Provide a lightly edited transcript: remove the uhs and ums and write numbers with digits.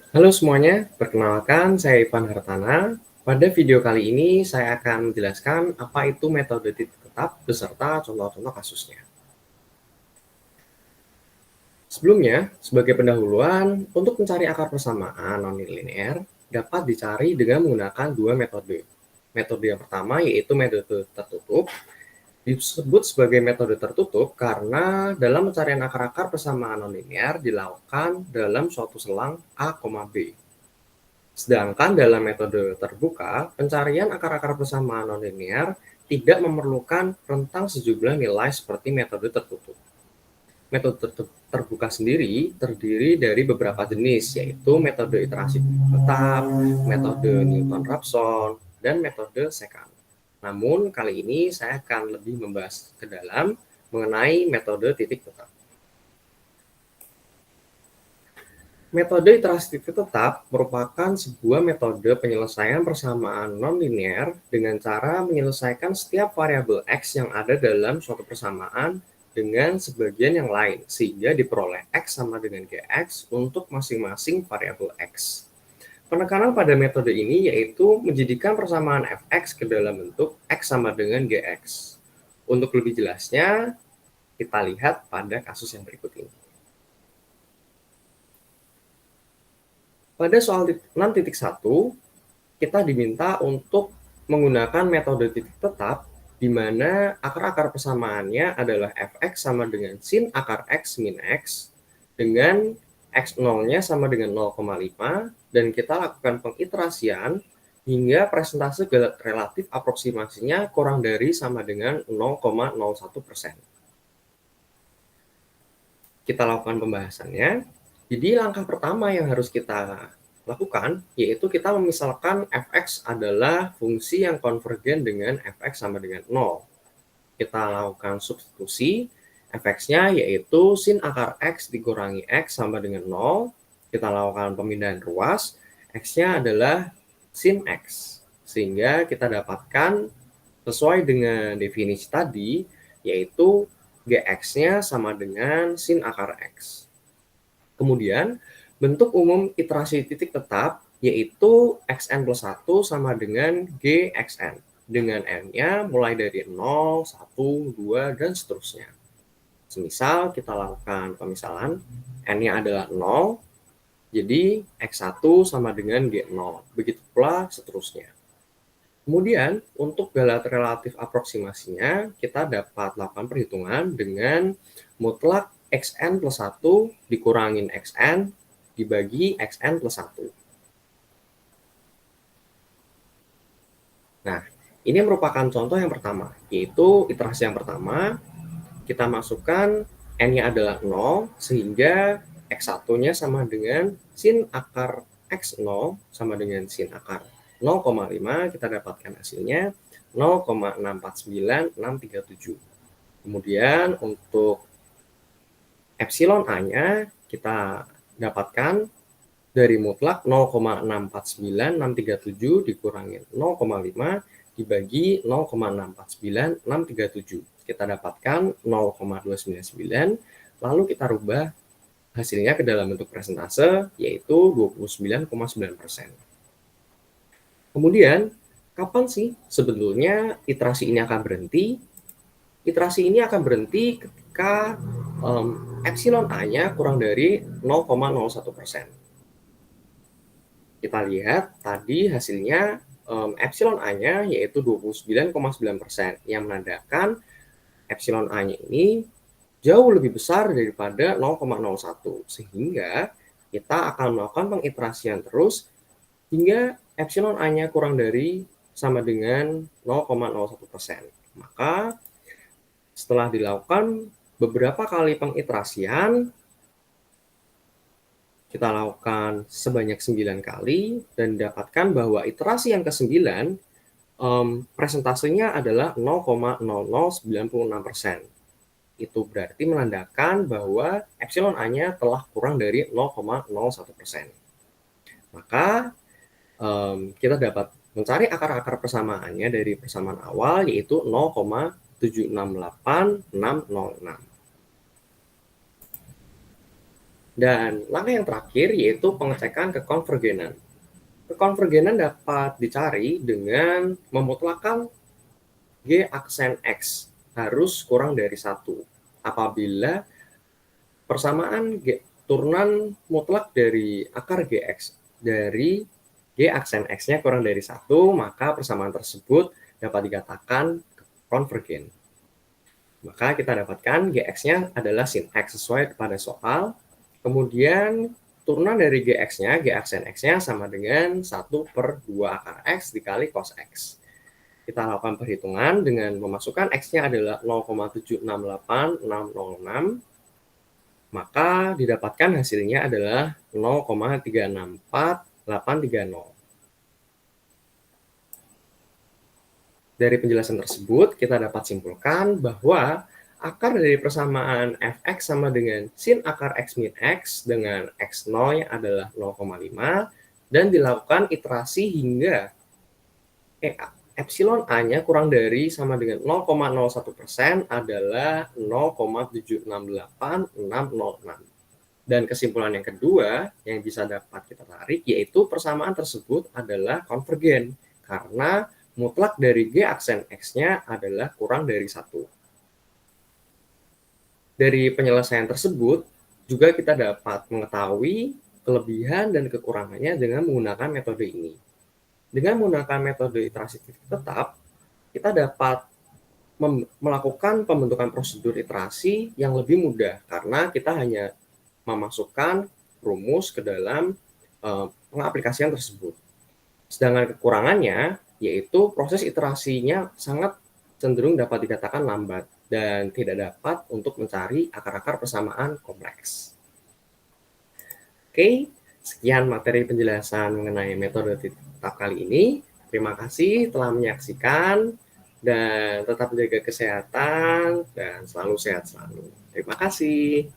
Halo semuanya, perkenalkan saya Ivan Hartana. Pada video kali ini saya akan menjelaskan apa itu metode titik tetap beserta contoh-contoh kasusnya. Sebelumnya, sebagai pendahuluan, untuk mencari akar persamaan non-linear dapat dicari dengan menggunakan dua metode. Metode yang pertama yaitu metode tertutup. Disebut sebagai metode tertutup karena dalam pencarian akar-akar persamaan non-linear dilakukan dalam suatu selang A, B. Sedangkan dalam metode terbuka, pencarian akar-akar persamaan non-linear tidak memerlukan rentang sejumlah nilai seperti metode tertutup. Metode terbuka sendiri terdiri dari beberapa jenis, yaitu metode iterasi tetap, metode Newton-Raphson, dan metode sekant. Namun, kali ini saya akan lebih membahas ke dalam mengenai metode titik tetap. Metode iterasi titik tetap merupakan sebuah metode penyelesaian persamaan non-linear dengan cara menyelesaikan setiap variabel X yang ada dalam suatu persamaan dengan sebagian yang lain, sehingga diperoleh X sama dengan Gx untuk masing-masing variabel X. Penekanan pada metode ini yaitu menjadikan persamaan Fx ke dalam bentuk X sama dengan Gx. Untuk lebih jelasnya, kita lihat pada kasus yang berikut ini. Pada soal 6.1, kita diminta untuk menggunakan metode titik tetap di mana akar-akar persamaannya adalah fx sama dengan sin akar x min x dengan x0-nya sama dengan 0,5 dan kita lakukan pengiterasian hingga presentase relatif aproksimasinya kurang dari sama dengan 0,01%. Kita lakukan pembahasannya. Jadi langkah pertama yang harus kita lakukan yaitu kita memisalkan fx adalah fungsi yang konvergen dengan fx sama dengan 0. Kita lakukan substitusi, fx-nya yaitu sin akar x dikurangi x sama dengan 0. Kita lakukan pemindahan ruas, x-nya adalah sin x. Sehingga kita dapatkan sesuai dengan definisi tadi, yaitu gx-nya sama dengan sin akar x. Kemudian, bentuk umum iterasi titik tetap yaitu xn plus 1 sama dengan gxn. Dengan n-nya mulai dari 0, 1, 2, dan seterusnya. Semisal kita lakukan pemisalan, n-nya adalah 0, jadi x1 sama dengan g0. Begitu pula seterusnya. Kemudian, untuk galat relatif aproksimasinya, kita dapat lakukan perhitungan dengan mutlak xn plus 1 dikurangin xn dibagi xn plus 1. Nah, ini merupakan contoh yang pertama, yaitu iterasi yang pertama, kita masukkan n-nya adalah 0, sehingga x1-nya sama dengan sin akar x0 sama dengan sin akar 0,5, kita dapatkan hasilnya 0,649637. Kemudian untuk epsilon A-nya kita dapatkan dari mutlak 0,649637 dikurangi 0,5 dibagi 0,649637. Kita dapatkan 0,299, lalu kita rubah hasilnya ke dalam bentuk persentase, yaitu 29,9%. Kemudian, kapan sih sebetulnya iterasi ini akan berhenti? Iterasi ini akan berhenti ketika epsilon A-nya kurang dari 0,01%. Kita lihat tadi hasilnya epsilon A-nya yaitu 29,9%, yang menandakan epsilon A-nya ini jauh lebih besar daripada 0,01, sehingga kita akan melakukan pengiterasian terus hingga epsilon A-nya kurang dari sama dengan 0,01%. Maka setelah dilakukan beberapa kali pengiterasian, kita lakukan sebanyak 9 kali dan dapatkan bahwa iterasi yang ke-9 presentasenya adalah 0,0096%. Itu berarti menandakan bahwa epsilon A-nya telah kurang dari 0,01%. Maka kita dapat mencari akar-akar persamaannya dari persamaan awal yaitu 0,768606. Dan langkah yang terakhir yaitu pengecekan kekonvergenan. Kekonvergenan dapat dicari dengan memutlakkan G aksen X harus kurang dari 1 apabila persamaan turunan mutlak dari akar Gx dari G aksen X-nya kurang dari 1, maka persamaan tersebut dapat dikatakan konvergen. Maka kita dapatkan Gx-nya adalah sin X sesuai pada soal. Kemudian turunan dari Gx-nya, G aksen X-nya sama dengan 1/2 akar X dikali cos X. Kita lakukan perhitungan dengan memasukkan X-nya adalah 0,768606, maka didapatkan hasilnya adalah 0,364830. Dari penjelasan tersebut, kita dapat simpulkan bahwa akar dari persamaan fx sama dengan sin akar x min x dengan x0 adalah 0,5 dan dilakukan iterasi hingga epsilon A-nya kurang dari sama dengan 0,01% adalah 0,768606. Dan kesimpulan yang kedua yang bisa dapat kita tarik yaitu persamaan tersebut adalah konvergen karena mutlak dari G aksen X-nya adalah kurang dari 1. Dari penyelesaian tersebut, juga kita dapat mengetahui kelebihan dan kekurangannya dengan menggunakan metode ini. Dengan menggunakan metode iterasi titik tetap, kita dapat melakukan pembentukan prosedur iterasi yang lebih mudah karena kita hanya memasukkan rumus ke dalam pengaplikasian tersebut. Sedangkan kekurangannya yaitu proses iterasinya sangat cenderung dapat dikatakan lambat dan tidak dapat untuk mencari akar-akar persamaan kompleks. Oke, sekian materi penjelasan mengenai metode titik tetap kali ini. Terima kasih telah menyaksikan dan tetap menjaga kesehatan dan selalu sehat selalu. Terima kasih.